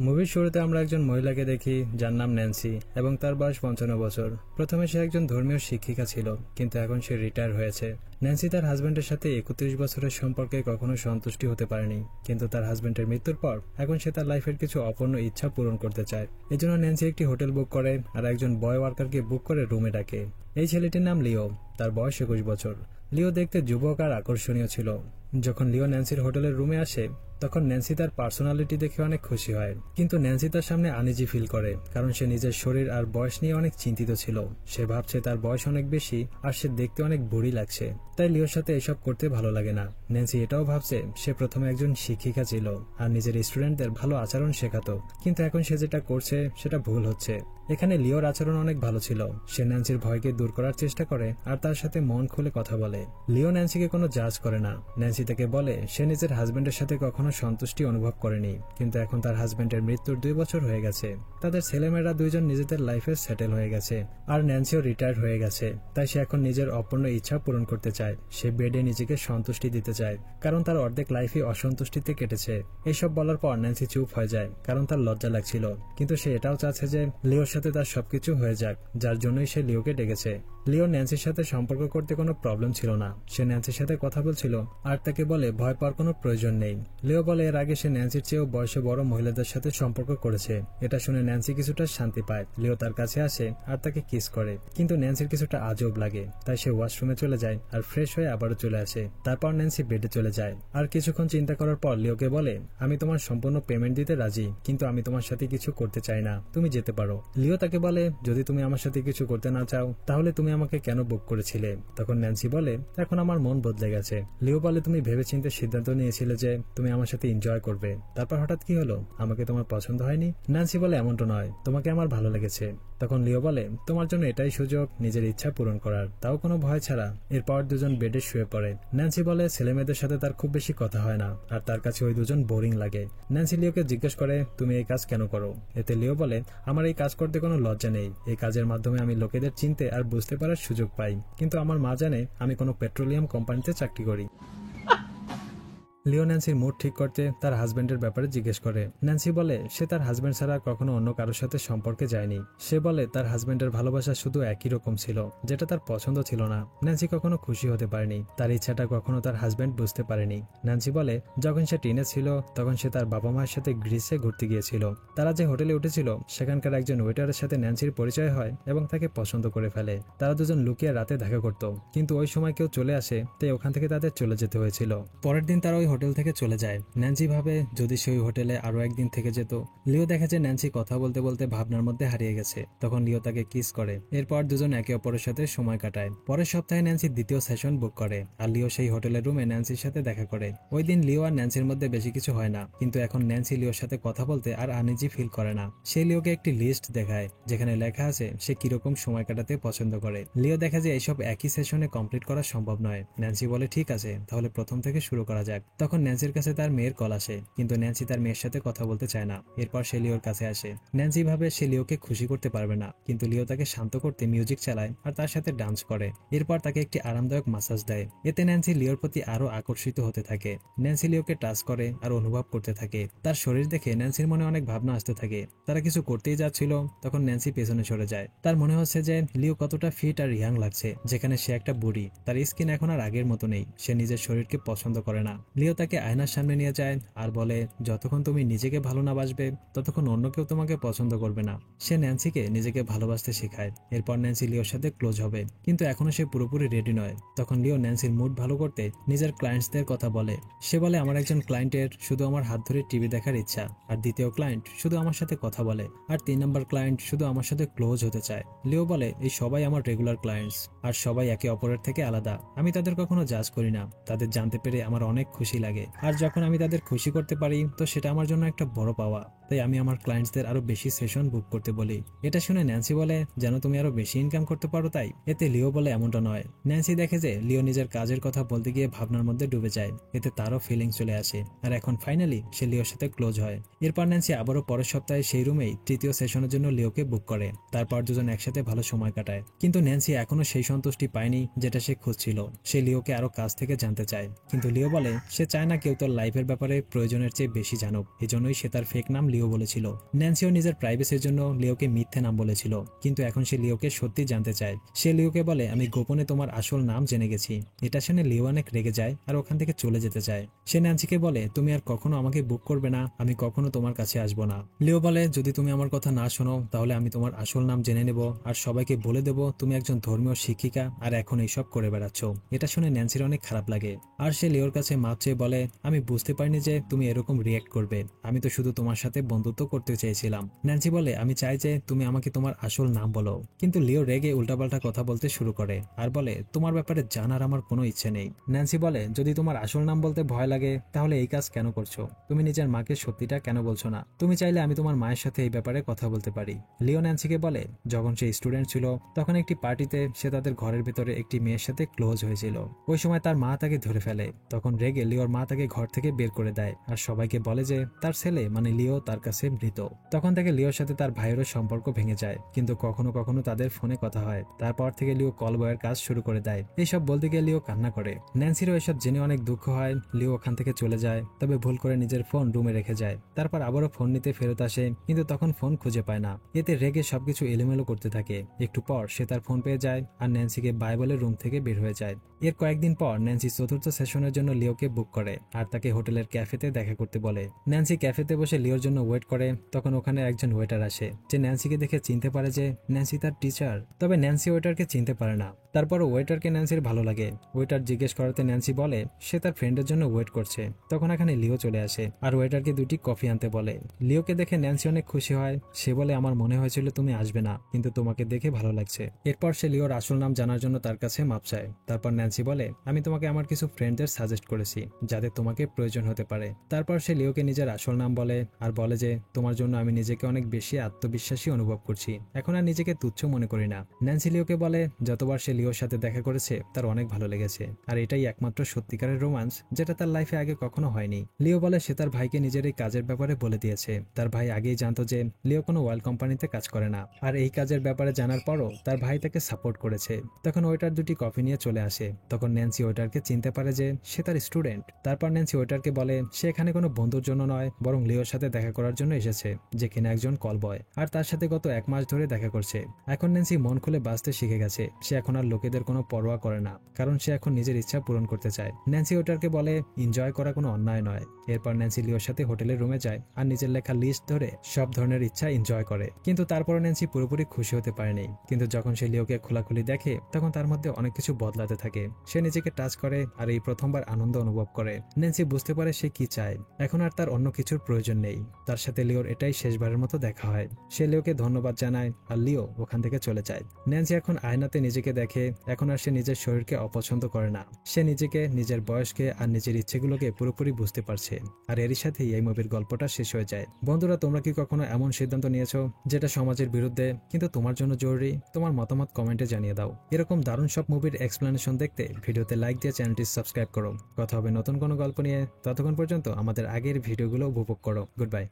মুভির শুরুতে আমরা একজন মহিলাকে দেখি যার নাম ন্যান্সি এবং তার বয়স 55 বছর। প্রথমে সে একজন ধর্মীয় শিক্ষিকা ছিল, কিন্তু এখন সে রিটায়ার হয়েছে। ন্যান্সি তার হাজব্যান্ডের সাথে 31 বছরের সম্পর্কে কখনো সন্তুষ্টি হতে পারেনি, কিন্তু তার হাজব্যান্ডের মৃত্যুর পর এখন সে তার লাইফের কিছু অপূর্ণ ইচ্ছা পূরণ করতে চায়। এজন্য ন্যান্সি একটি হোটেল বুক করে আর একজন বয় ওয়ার্কারকে বুক করে রুমে ডাকে। এই ছেলেটির নাম লিও, তার বয়স 21 বছর। লিও দেখতে যুবক আর আকর্ষণীয় ছিল। যখন লিও ন্যান্সির হোটেলের রুমে আসে তখন ন্যান্সি তার পার্সোনালিটি দেখে অনেক খুশি হয়, কিন্তু ন্যান্সি তার সামনে আনইজি ফিল করে, কারণ সে নিজের শরীর আর বয়স নিয়ে অনেক চিন্তিত ছিল। সে ভাবছে তার বয়স অনেক বেশি আর সে দেখতে অনেক বুড়ি লাগছে, তাই লিওর সাথে এসব করতে ভালো লাগে না। ন্যান্সি এটাও ভাবছে সে প্রথমে একজন শিক্ষিকা ছিল আর নিজের স্টুডেন্টদের ভালো আচরণ শেখাতো, কিন্তু এখন সে যেটা করছে সেটা ভুল হচ্ছে। এখানে লিওর আচরণ অনেক ভালো ছিল। সে ন্যান্সির ভয়কে দূর করার চেষ্টা করে আর তার সাথে মন খুলে কথা বলে। লিও ন্যান্সিকে কোনো জাজ করে না। ন্যান্সি তাকে বলে সে নিজের হাজবেন্ডের সাথে কখনো সন্তুষ্টি অনুভব করেনি, কিন্তু এখন তার হাজবেন্ডের মৃত্যুর 2 বছর হয়ে গেছে। তাদের ছেলেমেয়েরা দুইজন নিজেদের লাইফে সেটেল হয়ে গেছে আর ন্যান্সিও রিটায়ার হয়ে গেছে, তাই সে এখন নিজের অপূর্ণ ইচ্ছা পূরণ করতে চায়। সে বেডে নিজেকে সন্তুষ্টি দিতে চায়, কারণ তার অর্ধেক লাইফই অসন্তুষ্টিতে কেটেছে। এইসব বলার পর ন্যান্সি চুপ হয়ে যায়, কারণ তার লজ্জা লাগছিল, কিন্তু সে এটাও চাচ্ছে যে লিওর সাথে তার সবকিছু হয়ে যাক, যার জন্যই সে লিওকে ডেকেছে। লিও ন্যান্সির সাথে সম্পর্ক করতে কোনো প্রবলেম ছিল না। সে ন্যান্সির সাথে কথা বলছিল আর তাকে বলে ভয় পাওয়ার কোনো প্রয়োজন নেই। লিও বলে এর আগে সে ন্যান্সির চেয়েও বয়সে বড় মহিলাদের সাথে সম্পর্ক করেছে। এটা শুনে ন্যান্সি কিছুটা শান্তি পায়। লিও তার কাছে আসে আর তাকে কিস করে, কিন্তু ন্যান্সির কিছুটা আজব লাগে, তাই সে ওয়াশরুমে চলে যায় আর ফ্রেশ হয়ে আবারও চলে আসে। তারপর ন্যান্সি বেডে চলে যায় আর কিছুক্ষণ চিন্তা করার পর লিওকে বলে আমি তোমার সম্পূর্ণ পেমেন্ট দিতে রাজি, কিন্তু আমি তোমার সাথে কিছু করতে চাই না, তুমি যেতে পারো। লিও তাকে বলে যদি তুমি আমার সাথে কিছু করতে না চাও তাহলে তুমি আমাকে কেন বুক করেছিলে? তখন ন্যান্সি বলে এখন আমার মন বদলে গেছে। লিও বলে তুমি ভেবেচিন্তে সিদ্ধান্ত নিয়েছিলে যে তুমি আমার সাথে এনজয় করবে, তারপর হঠাৎ কি হলো? আমাকে তোমার পছন্দ হয়নি? ন্যান্সি বলে এমনটা নয়, তোমাকে আমার ভালো লেগেছে। তখন লিও বলে তোমার জন্য এটাই সুযোগ নিজের ইচ্ছা পূরণ করার, তাও কোনো ভয় ছাড়া। এরপর দুজন বেডে শুয়ে পড়ে। ন্যান্সি বলে ছেলেমেয়েদের সাথে তার খুব বেশি কথা হয় না আর তার কাছে ওই দুজন বোরিং লাগে। ন্যান্সি লিওকে জিজ্ঞেস করে তুমি এই কাজ কেন করো? এতে লিও বলে আমার এই কাজ করতে কোনো লজ্জা নেই। এই কাজের মাধ্যমে আমি লোকেদের চিনতে আর বুঝতে পারার সুযোগ পাই, কিন্তু আমার মা জানে আমি কোনো পেট্রোলিয়াম কোম্পানিতে চাকরি করি। লিও ন্যান্সির মুড ঠিক করতে তার হাজবেন্ডের ব্যাপারে জিজ্ঞেস করে। ন্যান্সি বলে সে তার হাজবেন্ড ছাড়া কখনো অন্য কারোর সাথে সম্পর্কে যায়নি। সে বলে তার হাজবেন্ডের ভালোবাসা শুধু একই রকম ছিল, যেটা তার পছন্দ ছিল না। ন্যান্সি কখনো খুশি হতে পারেনি, তার ইচ্ছাটা কখনো তার হাজবেন্ড বুঝতে পারেনি। ন্যান্সি বলে যখন সে টিনে ছিল তখন সে তার বাবা মায়ের সাথে গ্রিসে ঘুরতে গিয়েছিল। তারা যে হোটেলে উঠেছিল সেখানকার একজন ওয়েটারের সাথে ন্যান্সির পরিচয় হয় এবং তাকে পছন্দ করে ফেলে। তারা দুজন লুকিয়ে রাতে দেখা করত, কিন্তু ওই সময় কেউ চলে আসে, তাই ওখান থেকে তাদের চলে যেতে হয়েছিল। পরের দিন তারা ওই হোটেল থেকে চলে যায়। ন্যান্সি ভাবে যদি সে ওই হোটেলে আরো একদিন থেকে যেত। লিও দেখে যে ন্যান্সি কথা বলতে বলতে ভাবনার মধ্যে হারিয়ে গেছে। তখন লিও তাকে কিস করে। এরপর দুজন একে অপরের সাথে সময় কাটায়। পরের সপ্তাহে ন্যান্সি দ্বিতীয় সেশন বুক করে আর লিও সেই হোটেলের রুমে ন্যান্সির সাথে দেখা করে। ওই দিন লিও আর ন্যান্সির মধ্যে বেশি কিছু হয় না, কিন্তু এখন ন্যান্সি লিওর সাথে কথা বলতে আর আনইজি ফিল করে না। সে লিওকে একটি লিস্ট দেখায় যেখানে লেখা আছে সে কিরকম সময় কাটাতে পছন্দ করে। লিও দেখে যে এইসব একই সেশনে কমপ্লিট করা সম্ভব নয়। ন্যান্সি বলে ঠিক আছে, তাহলে প্রথম থেকে শুরু করা যাক। তখন ন্যান্সির কাছে তার মেয়ের কল আসে, কিন্তু ন্যান্সি তার মেয়ের সাথে কথা বলতে চায় না। এরপর সে লিওর কাছে আসে। ন্যান্সি ভাবে সে লিওকে খুশি করতে পারবে না, কিন্তু লিও তাকে শান্ত করতে মিউজিক চালায় আর তার সাথে ডান্স করে। এরপর তাকে একটি আরামদায়ক মাসাজ দেয়। এতে ন্যান্সি লিওর প্রতি আরো আকর্ষিত হতে থাকে। ন্যান্সি লিওকে টাচ করে আর অনুভব করতে থাকে। তার শরীর দেখে ন্যান্সির মনে অনেক ভাবনা আসতে থাকে। তারা কিছু করতেই যাচ্ছিল তখন ন্যান্সি পেছনে সরে যায়। তার মনে হচ্ছে যে লিও কতটা ফিট আর ইয়াং লাগছে, যেখানে সে একটা বুড়ি। তার স্কিন এখন আর আগের মতো নেই। সে নিজের শরীরকে পছন্দ করে না। লিও তাকে আয়নার সামনে নিয়ে যায় আর বলে যতক্ষণ তুমি নিজেকে ভালো না বাসবে ততক্ষণ অন্য কেউ তোমাকে পছন্দ করবে না। সে ন্যান্সিকে নিজেকে ভালোবাসতে শেখায়। এরপর ন্যান্সি লিওর সাথে ক্লোজ হবে, কিন্তু এখনো সে পুরোপুরি রেডি নয়। তখন লিও ন্যান্সির মুড ভালো করতে নিজের ক্লায়েন্টসদের কথা বলে। সে বলে আমার একজন ক্লায়েন্টের শুধু আমার হাত ধরে টিভি দেখার ইচ্ছা, আর দ্বিতীয় ক্লায়েন্ট শুধু আমার সাথে কথা বলে, আর 3 নম্বর ক্লায়েন্ট শুধু আমার সাথে ক্লোজ হতে চায়। লিও বলে এই সবাই আমার রেগুলার ক্লায়েন্টস আর সবাই একে অপরের থেকে আলাদা। আমি তাদের কখনো জাজ করি না। তাদের জানতে পেরে আমার অনেক খুশি লাগে, আর যখন আমি তাদের খুশি করতে পারি তো সেটা আমার জন্য একটা বড় পাওয়া। তাই আমি আমার ক্লায়েন্টসদের আরো বেশি সেশন বুক করতে বলি। এটা শুনে ন্যান্সি বলে যেন তুমি আরো বেশি ইনকাম করতে পারো তাই। এতে লিও বলে এমনটা নয়। ন্যান্সি দেখে যে লিও নিজের কাজের কথা বলতে গিয়ে ভাবনার মধ্যে ডুবে যায়। এতে তারও ফিলিংস চলে আসে আর এখন ফাইনালি সে লিওর সাথে ক্লোজ হয়। এরপর ন্যান্সি আবারও পরের সপ্তাহে সেই রুমেই তৃতীয় সেশনের জন্য লিওকে বুক করে। তারপর দুজন একসাথে ভালো সময় কাটায়, কিন্তু ন্যান্সি এখনো সেই সন্তুষ্টি পায়নি যেটা সে খুঁজছিল। সে লিওকে আরো কাছ থেকে জানতে চায়, কিন্তু লিও বলে সে চায় না কেউ তার লাইফের ব্যাপারে প্রয়োজনের চেয়ে বেশি জানুক। এজন্যই সে তার ফেক নাম লিও বলেছিল। ন্যান্সিও নিজের প্রাইভেসির জন্য লিওকে মিথ্যে নাম বলেছিল, কিন্তু এখন সে লিওকে সত্যি জানতে চায়। সে লিওকে বলে, আমি গোপনে তোমার আসল নাম জেনে গেছি। এটা শুনে লিও অনেক রেগে যায় আর ওখান থেকে চলে যেতে চায়। সে ন্যান্সিকে বলে, তুমি আর কখনো আমাকে বুক করবে না, আমি কখনো তোমার কাছে আসবো না। লিও বলে, যদি তুমি আমার কথা না শোনো তাহলে আমি তোমার আসল নাম জেনে নেব আর সবাইকে বলে দেব তুমি একজন ধর্মীয় শিক্ষিকা আর এখন এইসব করে বেড়াচ্ছ। এটা শুনে ন্যান্সির অনেক খারাপ লাগে আর সে লিওর কাছে মাপ চেয়ে বলে, আমি বুঝতে পারিনি যে তুমি এরকম রিয়েক্ট করবে, আমি তো শুধু তোমার সাথে বন্ধুত্ব করতে চেয়েছিলাম। ন্যান্সি বলে, আমি চাই যে তুমি আমাকে তোমার আসল নাম বলো। কিন্তু লিও রেগে উল্টাপাল্টা কথা বলতে শুরু করে আর বলে, তোমার ব্যাপারে জানার আমার কোনো ইচ্ছে নেই। ন্যান্সি বলে, যদি তোমার আসল নাম বলতে ভয় লাগে তাহলে এই কাজ কেন করছো? তুমি নিজের মাকে সত্যিটা কেন বলছো না? তুমি চাইলে আমি তোমার মায়ের সাথে এই ব্যাপারে কথা বলতে পারি। লিও ন্যান্সিকে বলে, যখন সে স্টুডেন্ট ছিল তখন একটি পার্টিতে সে তাদের ঘরের ভিতরে একটি মেয়ের সাথে ক্লোজ হয়েছিল। ওই সময় তার মা তাকে ধরে ফেলে। তখন রেগে লিওর মা তাকে ঘর থেকে বের করে দেয় আর সবাইকে বলে যে তার ছেলে মানে লিও তার কাছে মৃত। তখন থেকে লিওর সাথে তার ভাইয়েরও সম্পর্ক ভেঙে যায়, কিন্তু কখনো কখনো তাদের ফোনে কথা হয়। তারপর থেকে লিও কল বয়ের কাজ শুরু করে দেয়। এইসব বলতে গিয়ে লিও কান্না করে। ন্যান্সিরও এসব জেনে অনেক দুঃখ হয়। লিও ওখান থেকে চলে যায়, তবে ভুল করে নিজের ফোন রুমে রেখে যায়। তারপর আবারও ফোন নিতে ফেরত আসে, কিন্তু তখন ফোন খুঁজে পায় না। এতে রেগে সবকিছু এলোমেলো করতে থাকে। একটু পর সে তার ফোন পেয়ে যায় আর ন্যান্সিকে বাই বলে রুম থেকে বের হয়ে যায়। এর কয়েকদিন পর ন্যান্সি চতুর্থ সেশনের জন্য লিওকে বুক করে আর তাকে হোটেলের ক্যাফেতে দেখা করতে বলে। ন্যান্সি ক্যাফেতে বসে লিওর জন্য ওয়েট করে। তখন ওখানে একজন ওয়েটার আসে, যে ন্যান্সিকে দেখে চিনতে পারে যে ন্যান্সি তার টিচার। তবে ন্যান্সি ওয়েটারকে চিনতে পারে না। তারপর ওয়েটারকে ন্যান্সির ভালো লাগে। ওয়েটার জিজ্ঞেস করাতে ন্যান্সি বলে সে তার ফ্রেন্ডের জন্য ওয়েট করছে। তখন এখানে লিও চলে আসে আর ওয়েটারকে 2টি কফি আনতে বলে। লিওকে দেখে ন্যান্সি অনেক খুশি হয়। সে বলে, আমার মনে হয়েছিল তুমি আসবে না, কিন্তু তোমাকে দেখে ভালো লাগছে। এরপর সে লিওর আসল নাম জানার জন্য তার কাছে মাপ চায়। তারপর ন্যান্সি বলে, আমি তোমাকে আমার কিছু ফ্রেন্ডদের সাজেস্ট করেছি যাদের তোমাকে প্রয়োজন হতে পারে। তারপর সে লিওকে নিজের আসল নাম বলে আর বলে যে তোমার জন্য আমি নিজেকে অনেক বেশি আত্মবিশ্বাসী অনুভব করছি, এখন আর নিজেকে তুচ্ছ মনে করি না। ন্যান্সি লিওকে বলে, যতবার সে লিওর সাথে দেখা করেছে তার অনেক ভালো লেগেছে আর এটাই একমাত্র সত্যিকারের রোমান্স যেটা তার লাইফে আগে কখনো হয়নি। লিও বলে সে তার ভাইকে নিজের এই কাজের ব্যাপারে বলে দিয়েছে। তার ভাই আগেই জানতো যে লিও কোনো অয়েল কোম্পানিতে কাজ করে না, আর এই কাজের ব্যাপারে জানার পরও তার ভাই তাকে সাপোর্ট করেছে। তখন ওয়েটার 2টি কফি নিয়ে চলে আসে। তখন ন্যান্সি ওয়েটারকে চিনতে পারে যে সে তার স্টুডেন্ট। তারপর ন্যান্সি ওয়েটারকে বলে সে এখানে কোনো বন্ধুর জন্য নয়, বরং লিওর সাথে দেখা করার জন্য এসেছে, যে কিনা একজন কল বয় আর তার সাথে গত 1 মাস ধরে দেখা করছে। এখন ন্যান্সি মন খুলে বাঁচতে শিখে গেছে। সে এখন আর লোকেদের কোনো পরোয়া করে না, কারণ সে এখন নিজের ইচ্ছা পূরণ করতে চায়। ন্যান্সি ওয়েটারকে বলে এনজয় করা কোনো অন্যায় নয়। এরপর ন্যান্সি লিওর সাথে হোটেলের রুমে যায় আর নিজের লেখা লিস্ট ধরে সব ধরনের ইচ্ছা এনজয় করে। কিন্তু তারপরও ন্যান্সি পুরোপুরি খুশি হতে পারেনি। কিন্তু যখন সে লিওকে খোলাখুলি দেখে তখন তার মধ্যে অনেক কিছু বদলাতে থাকে। সে নিজেকে টাচ করে আর এই প্রথমবার আনন্দ অনুভব করে। ন্যান্সি বুঝতে পারে সে কি চায়। এখন আর তার অন্য কিছুর প্রয়োজন নেই। তার সাথে লিওর এটাই শেষবারের মতো দেখা হয়। সে লিওকে ধন্যবাদ জানায় আর লিও ওখান থেকে চলে যায়। ন্যান্সি এখন আয়নাতে নিজেকে দেখে। এখন আর সে নিজের শরীরকে অপছন্দ করে না। সে নিজেকে, নিজের বয়সকে আর নিজের ইচ্ছেগুলোকে পুরোপুরি বুঝতে পারছে। আর এরই সাথেই এই মুভির গল্পটা শেষ হয়ে যায়। বন্ধুরা, তোমরা কি কখনো এমন সিদ্ধান্ত নিয়েছো যেটা সমাজের বিরুদ্ধে কিন্তু তোমার জন্য জরুরি? তোমার মতামত কমেন্টে জানিয়ে দাও। এরকম দারুণ সব মুভির এক্সপ্লেনেশন দেখতে ভিডিওতে লাইক দিয়ে চ্যানেলটি সাবস্ক্রাইব করো। কথা হবে নতুন কোনো গল্প নিয়ে। ততক্ষণ পর্যন্ত আমাদের আগের ভিডিওগুলো উপভোগ করো। Good bye.